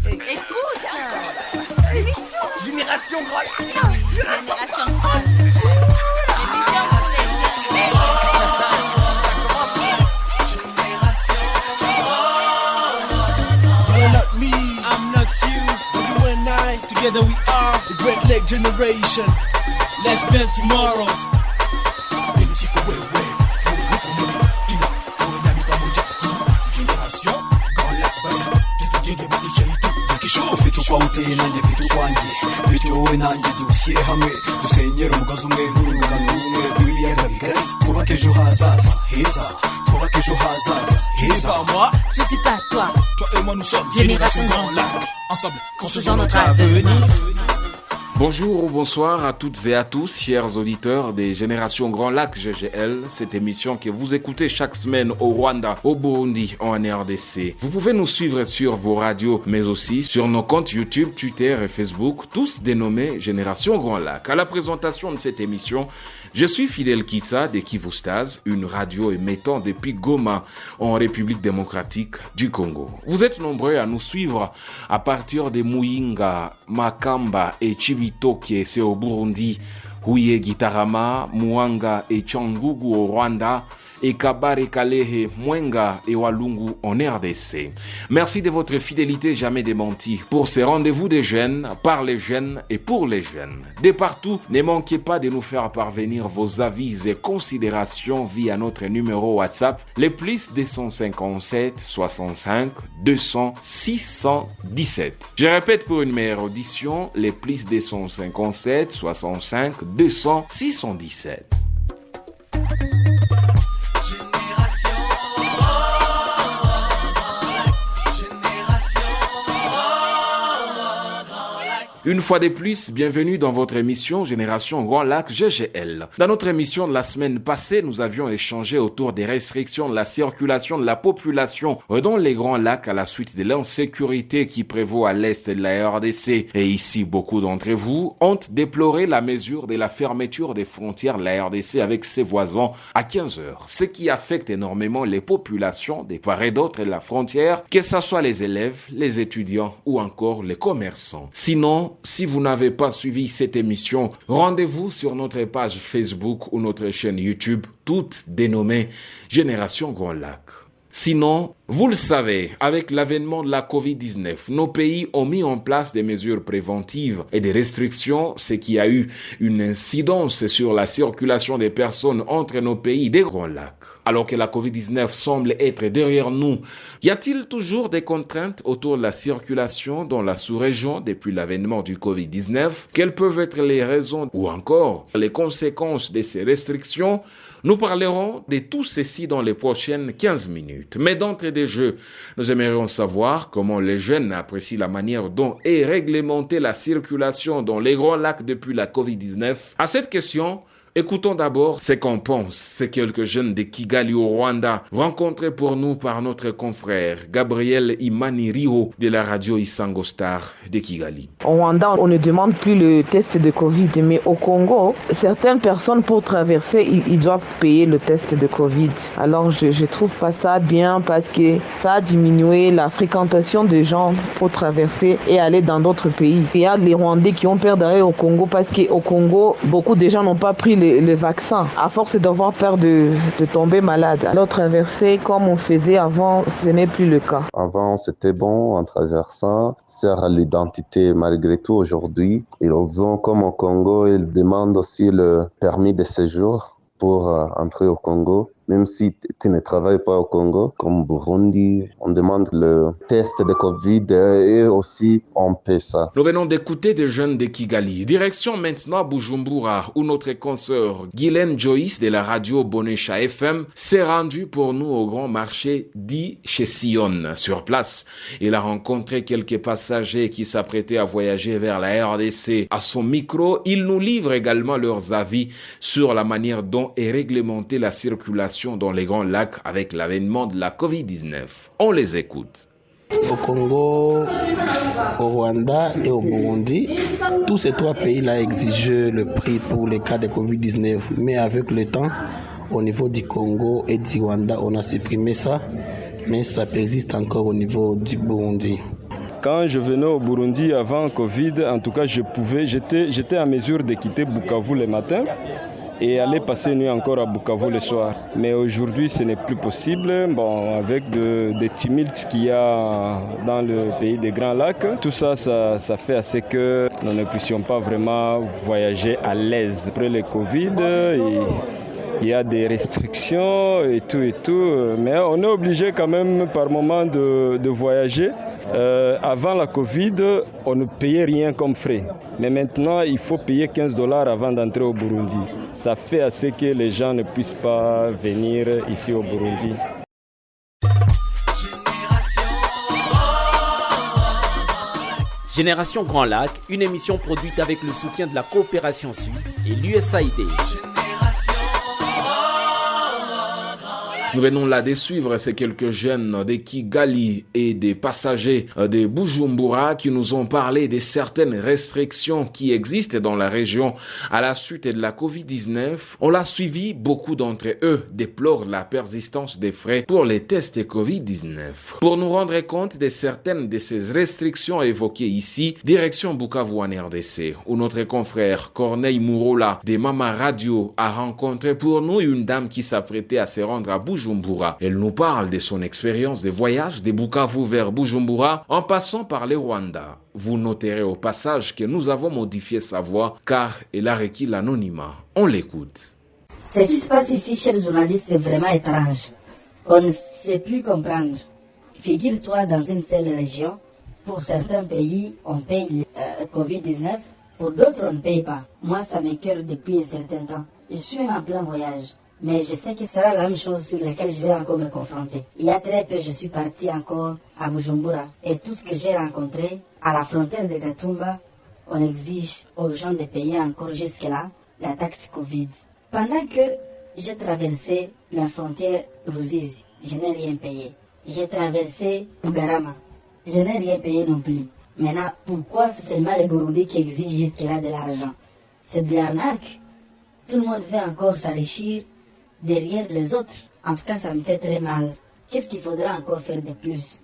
Écoute, l'émission Génération Grolle. Génération Grolle. L'émission pour les You're not me, I'm not you, but you and I, together we are the Great Lake Generation. Let's build tomorrow. Vitu kwa utenanye vitu kwanje vitu wowe nanjye dushyire hamwe dusenyere umugozi umwe n'urungano rumwe rw'ibiyaga bigari twubake ejo hazaza heza twubake ejo hazaza heza. Je dis pas toi. Toi et moi nous sommes Génération Grand Lac. Ensemble, Construisons notre avenir. Bonjour ou bonsoir à toutes et à tous, chers auditeurs des Générations Grand Lac GGL, cette émission que vous écoutez chaque semaine au Rwanda, au Burundi, en RDC. Vous pouvez nous suivre sur vos radios, mais aussi sur nos comptes YouTube, Twitter et Facebook, tous dénommés Génération Grand Lac. À la présentation de cette émission, je suis Fidel Kitsa de Kivustaz, une radio émettant depuis Goma, en République démocratique du Congo. Vous êtes nombreux à nous suivre à partir de Muyinga, Makamba et Chibitoke, c'est au Burundi, Huye Gitarama, Muanga et Changugu au Rwanda, et Kabare Kalehe, Mwenga et Walungu en RDC. Merci de votre fidélité jamais démentie pour ces rendez-vous des jeunes, par les jeunes et pour les jeunes. De partout, ne manquez pas de nous faire parvenir vos avis et considérations via notre numéro WhatsApp, le plus 257 65 200 617. Je répète pour une meilleure audition, le plus 257 65 200 617. Une fois de plus, bienvenue dans votre émission Génération Grand Lac GGL. Dans notre émission de la semaine passée, nous avions échangé autour des restrictions de la circulation de la population dans les Grands Lacs à la suite de l'insécurité qui prévaut à l'est de la RDC. Et ici, beaucoup d'entre vous ont déploré la mesure de la fermeture des frontières de la RDC avec ses voisins à 15 heures, ce qui affecte énormément les populations des part et d'autre de la frontière, que ce soit les élèves, les étudiants ou encore les commerçants. Sinon, si vous n'avez pas suivi cette émission, rendez-vous sur notre page Facebook ou notre chaîne YouTube, toutes dénommées Génération Grand Lac. Sinon, vous le savez, avec l'avènement de la COVID-19, nos pays ont mis en place des mesures préventives et des restrictions, ce qui a eu une incidence sur la circulation des personnes entre nos pays des Grands Lacs. Alors que la COVID-19 semble être derrière nous, y a-t-il toujours des contraintes autour de la circulation dans la sous-région depuis l'avènement du COVID-19? Quelles peuvent être les raisons ou encore les conséquences de ces restrictions? Nous parlerons de tout ceci dans les prochaines 15 minutes. Mais d'entrée de jeu, nous aimerions savoir comment les jeunes apprécient la manière dont est réglementée la circulation dans les Grands Lacs depuis la COVID-19. À cette question, écoutons d'abord ce qu'en pensent ces quelques jeunes de Kigali au Rwanda, rencontrés pour nous par notre confrère Gabriel Imani-Riho de la radio Isango Star de Kigali. Au Rwanda, on ne demande plus le test de Covid, mais au Congo, certaines personnes pour traverser, ils doivent payer le test de Covid. Alors je trouve pas ça bien parce que ça a diminué la fréquentation des gens pour traverser et aller dans d'autres pays. Il y a les Rwandais qui ont peur d'aller au Congo parce qu'au Congo, beaucoup de gens n'ont pas pris le vaccin, à force d'avoir peur de tomber malade. Alors traverser comme on faisait avant, ce n'est plus le cas. Avant, c'était bon en traversant, sert à l'identité malgré tout aujourd'hui. Ils ont, comme au Congo, ils demandent aussi le permis de séjour pour entrer au Congo. Même si tu ne travailles pas au Congo, comme Burundi, on demande le test de Covid et aussi on paie ça. Nous venons d'écouter des jeunes de Kigali. Direction maintenant Bujumbura, où notre consoeur Guylaine Joyce de la radio Bonesha FM s'est rendue pour nous au grand marché dit chez Sion. Sur place, il a rencontré quelques passagers qui s'apprêtaient à voyager vers la RDC. À son micro, il nous livre également leurs avis sur la manière dont est réglementée la circulation dans les Grands Lacs avec l'avènement de la COVID-19. On les écoute. Au Congo, au Rwanda et au Burundi, tous ces trois pays-là exigent le prix pour les cas de COVID-19. Mais avec le temps, au niveau du Congo et du Rwanda, on a supprimé ça. mais ça persiste encore au niveau du Burundi. Quand je venais au Burundi avant Covid, en tout cas, j'étais en mesure de quitter Bukavu le matin et aller passer une nuit encore à Bukavu le soir. Mais aujourd'hui, ce n'est plus possible. Bon, avec des tumultes qu'il y a dans le pays des Grands Lacs, tout ça fait assez que nous ne puissions pas vraiment voyager à l'aise. Après le Covid, il y a des restrictions et tout, mais on est obligé quand même par moment de voyager. Avant la Covid, on ne payait rien comme frais. Mais maintenant, il faut payer $15 avant d'entrer au Burundi. Ça fait assez que les gens ne puissent pas venir ici au Burundi. Génération Grand Lac, une émission produite avec le soutien de la coopération suisse et l'USAID. Nous venons là de suivre ces quelques jeunes de Kigali et des passagers de Bujumbura qui nous ont parlé de certaines restrictions qui existent dans la région à la suite de la Covid-19. On l'a suivi, beaucoup d'entre eux déplorent la persistance des frais pour les tests Covid-19. Pour nous rendre compte de certaines de ces restrictions évoquées ici, direction Bukavu en RDC, où notre confrère Corneille Mourola de Mama Radio a rencontré pour nous une dame qui s'apprêtait à se rendre à Bujumbura. Elle nous parle de son expérience de voyage de Bukavu vers Bujumbura en passant par le Rwanda. Vous noterez au passage que nous avons modifié sa voix car elle a requis l'anonymat. On l'écoute. Ce qui se passe ici, chers journalistes, c'est vraiment étrange. On ne sait plus comprendre. Figure-toi dans une seule région, pour certains pays, on paye Covid-19, pour d'autres, on ne paye pas. Moi, ça m'écoeure depuis un certain temps. Je suis en plein voyage. Mais je sais que ce sera la même chose sur laquelle je vais encore me confronter. Il y a très peu, je suis parti encore à Bujumbura. Et tout ce que j'ai rencontré, à la frontière de Gatumba, on exige aux gens de payer encore jusque-là la taxe Covid. Pendant que j'ai traversé la frontière Ruzizi, je n'ai rien payé. J'ai traversé Bugarama, je n'ai rien payé non plus. Maintenant, pourquoi c'est seulement les Burundis qui exigent jusque-là de l'argent? C'est de l'arnaque. Tout le monde veut encore s'enrichir derrière les autres. En tout cas, ça me fait très mal. Qu'est-ce qu'il faudra encore faire de plus?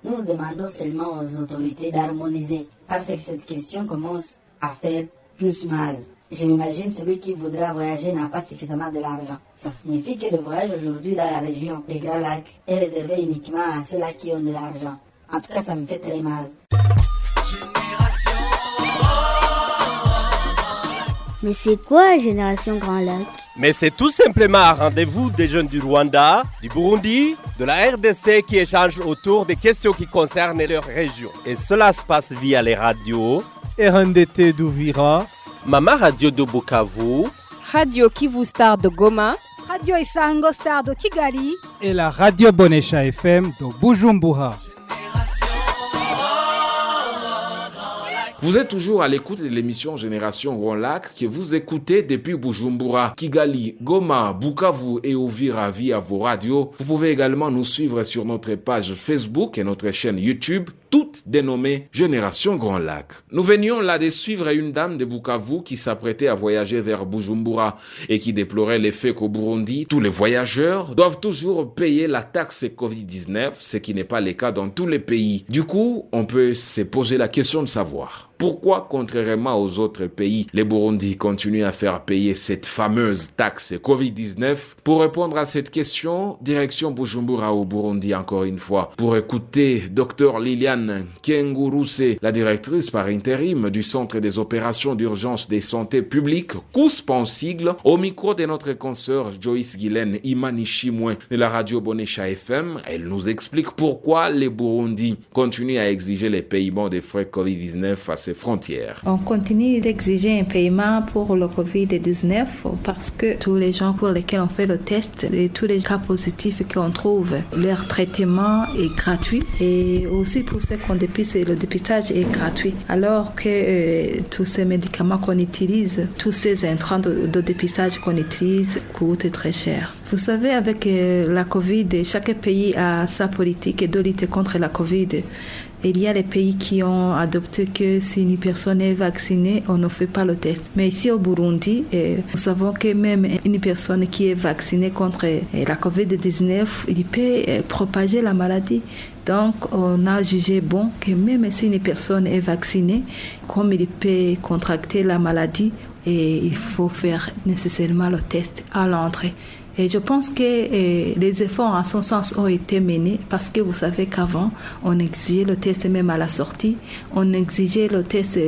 Nous demandons seulement aux autorités d'harmoniser, parce que cette question commence à faire plus mal. Je m'imagine celui qui voudra voyager n'a pas suffisamment de l'argent. Ça signifie que le voyage aujourd'hui dans la région des Grands Lacs est réservé uniquement à ceux-là qui ont de l'argent. En tout cas, ça me fait très mal. Mais c'est quoi Génération Grand Lac? Mais c'est tout simplement un rendez-vous des jeunes du Rwanda, du Burundi, de la RDC qui échangent autour des questions qui concernent leur région. Et cela se passe via les radios RNDT d'Uvira, Mama Radio de Bukavu, Radio Kivu Star de Goma, Radio Isango Star de Kigali et la Radio Bonesha FM de Bujumbura. Vous êtes toujours à l'écoute de l'émission Génération Grand Lac que vous écoutez depuis Bujumbura, Kigali, Goma, Bukavu et Uvira via vos radios. Vous pouvez également nous suivre sur notre page Facebook et notre chaîne YouTube, toutes dénommées Génération Grand Lac. Nous venions là de suivre une dame de Bukavu qui s'apprêtait à voyager vers Bujumbura et qui déplorait le fait qu'au Burundi, tous les voyageurs doivent toujours payer la taxe Covid-19, ce qui n'est pas le cas dans tous les pays. Du coup, on peut se poser la question de savoir pourquoi, contrairement aux autres pays, les Burundis continuent à faire payer cette fameuse taxe Covid-19. Pour répondre à cette question, direction Bujumbura au Burundi encore une fois, pour écouter Dr Liliane Kenguruse, la directrice par intérim du Centre des opérations d'urgence des santé publique, COUSP en sigle, au micro de notre consoeur Joyce Guylaine Imanishimwe de la radio Bonesha FM. Elle nous explique pourquoi les Burundis continuent à exiger les paiements des frais Covid-19 à ces frontières. On continue d'exiger un paiement pour le Covid-19 parce que tous les gens pour lesquels on fait le test et tous les cas positifs qu'on trouve, leur traitement est gratuit et aussi pour ceux qu'on dépiste, le dépistage est gratuit. Alors que tous ces médicaments qu'on utilise, tous ces intrants de dépistage qu'on utilise coûtent très cher. Vous savez, avec la Covid, chaque pays a sa politique de lutter contre la Covid. Il y a les pays qui ont adopté que si une personne est vaccinée, on ne fait pas le test. Mais ici au Burundi, nous savons que même une personne qui est vaccinée contre la COVID-19, il peut propager la maladie. Donc, on a jugé bon que même si une personne est vaccinée, comme il peut contracter la maladie, il faut faire nécessairement le test à l'entrée. Et je pense que les efforts en ce sens ont été menés parce que vous savez qu'avant, on exigeait le test même à la sortie, on exigeait le test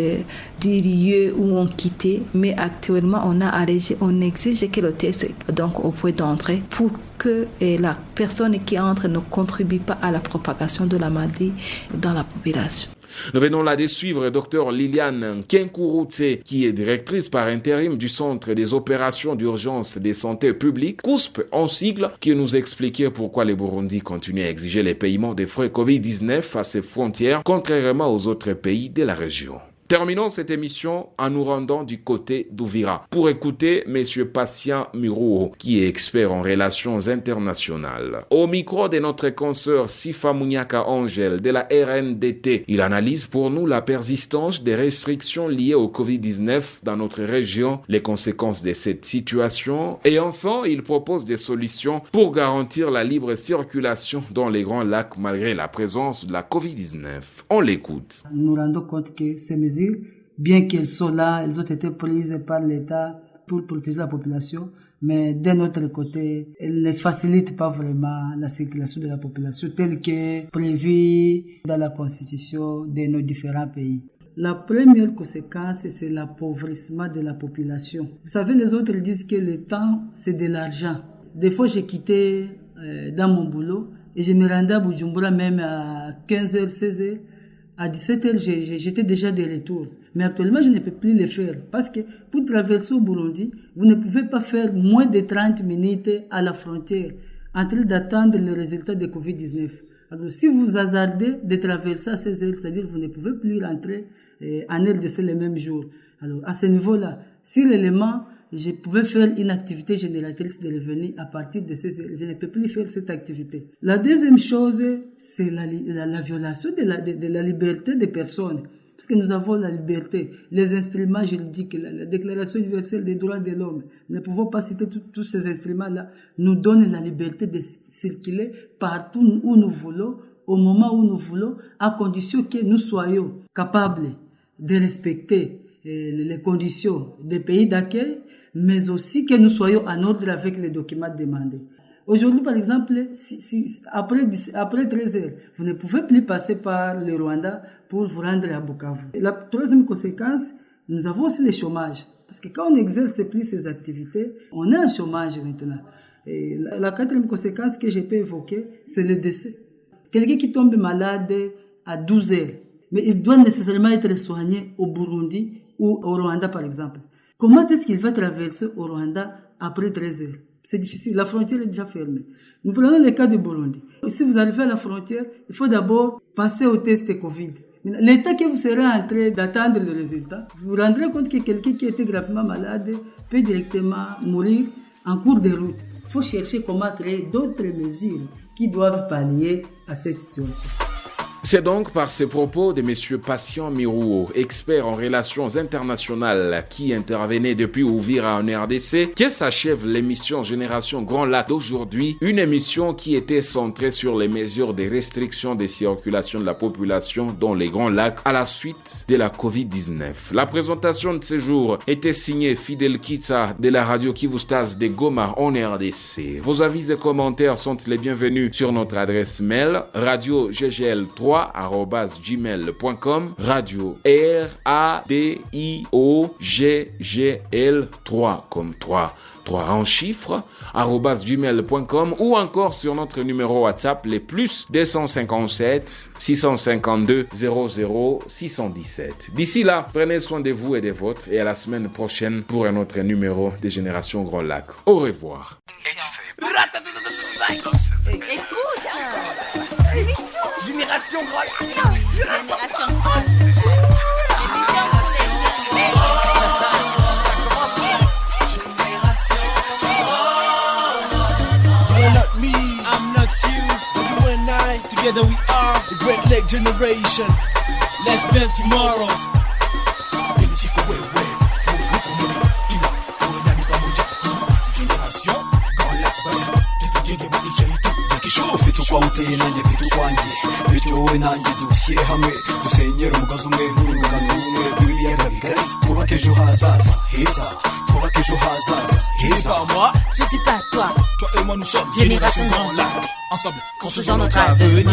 du lieu où on quittait, mais actuellement, on a allégé, on exige que le test donc au point d'entrée pour que la personne qui entre ne contribue pas à la propagation de la maladie dans la population. Nous venons là de suivre Dr Liliane Kenkurutse, qui est directrice par intérim du Centre des opérations d'urgence de santé publique, COUSP en sigle, qui nous expliquait pourquoi le Burundi continue à exiger les paiements des frais Covid-19 à ses frontières, contrairement aux autres pays de la région. Terminons cette émission en nous rendant du côté d'Uvira pour écouter M. Patient Mirouo, qui est expert en relations internationales. Au micro de notre consoeur Sifa Mouniaka Angel de la RNDT, il analyse pour nous la persistance des restrictions liées au Covid-19 dans notre région, les conséquences de cette situation et enfin, il propose des solutions pour garantir la libre circulation dans les grands lacs malgré la présence de la Covid-19. On l'écoute. Nous rendons compte que ces mesures, bien qu'elles soient là, elles ont été prises par l'État pour protéger la population, mais d'un autre côté, elles ne facilitent pas vraiment la circulation de la population telle que prévue dans la constitution de nos différents pays. La première conséquence, c'est l'appauvrissement de la population. Vous savez, les autres disent que le temps, c'est de l'argent. Des fois, j'ai quitté dans mon boulot et je me rendais à Bujumbura même à 15h, 16h. À 17h, j'étais déjà de retour. Mais actuellement, je ne peux plus le faire. Parce que pour traverser au Burundi, vous ne pouvez pas faire moins de 30 minutes à la frontière en train d'attendre le résultat de Covid-19. Alors, si vous hasardez de traverser à 16h, c'est-à-dire que vous ne pouvez plus rentrer en RDC le même jour. Alors, à ce niveau-là, si l'élément, je pouvais faire une activité génératrice de revenus à partir de 16 heures. Je ne peux plus faire cette activité. La deuxième chose, c'est la violation de la liberté des personnes. Parce que nous avons la liberté, les instruments juridiques, la Déclaration universelle des droits de l'homme. Nous ne pouvons pas citer tous ces instruments-là. Nous donnent la liberté de circuler partout où nous voulons, au moment où nous voulons, à condition que nous soyons capables de respecter les conditions des pays d'accueil, mais aussi que nous soyons en ordre avec les documents demandés. Aujourd'hui, par exemple, après 13 heures, vous ne pouvez plus passer par le Rwanda pour vous rendre à Bukavu. La troisième conséquence, nous avons aussi le chômage. Parce que quand on n'exerce plus ces activités, on a un chômage maintenant. Et la quatrième conséquence que je peux évoquer, c'est le décès. Quelqu'un qui tombe malade à 12 heures, mais il doit nécessairement être soigné au Burundi ou au Rwanda, par exemple. Comment est-ce qu'il va traverser au Rwanda après 13 heures? C'est difficile. La frontière est déjà fermée. Nous prenons le cas du Burundi. Si vous arrivez à la frontière, il faut d'abord passer au test Covid. L'état que vous serez en train d'attendre le résultat, vous vous rendrez compte que quelqu'un qui était gravement malade peut directement mourir en cours de route. Il faut chercher comment créer d'autres mesures qui doivent pallier à cette situation. C'est donc par ces propos de M. Patient Mirouo, expert en relations internationales qui intervenait depuis Uvira en RDC, que s'achève l'émission Génération Grand Lac d'aujourd'hui, une émission qui était centrée sur les mesures de restriction des circulations de la population dans les Grands Lacs à la suite de la COVID-19. La présentation de ce jour était signée Fidel Kita de la radio Kivustas de Goma en RDC. Vos avis et commentaires sont les bienvenus sur notre adresse mail radio-ggl3 @gmail.com, radio RADIOGGL3 comme 3 en chiffres @gmail.com ou encore sur notre numéro WhatsApp les plus 257 652 00 617. D'ici là, prenez soin de vous et des vôtres et à la semaine prochaine pour un autre numéro de Génération Grand Lac. Au revoir. Écoute, l'émission Génération Grand Lac. Génération Grand Lac. L'émission You are not me, I'm not you. You and I, together we are the great Great Lake Generation. Let's build tomorrow. Ufite ukwawe uteye nanjye mfite ukwanjye, bityo wowe nanjye dushyire hamwe dusenyere umugozi umwe n'urungano rumwe rw'ibiyaga bigari, twubake ejo hazaza heza, twubake ejo hazaza heza. Moi, je dis pas toi. Toi et moi nous sommes Génération Grand Lac. Ensemble, construisons notre avenir.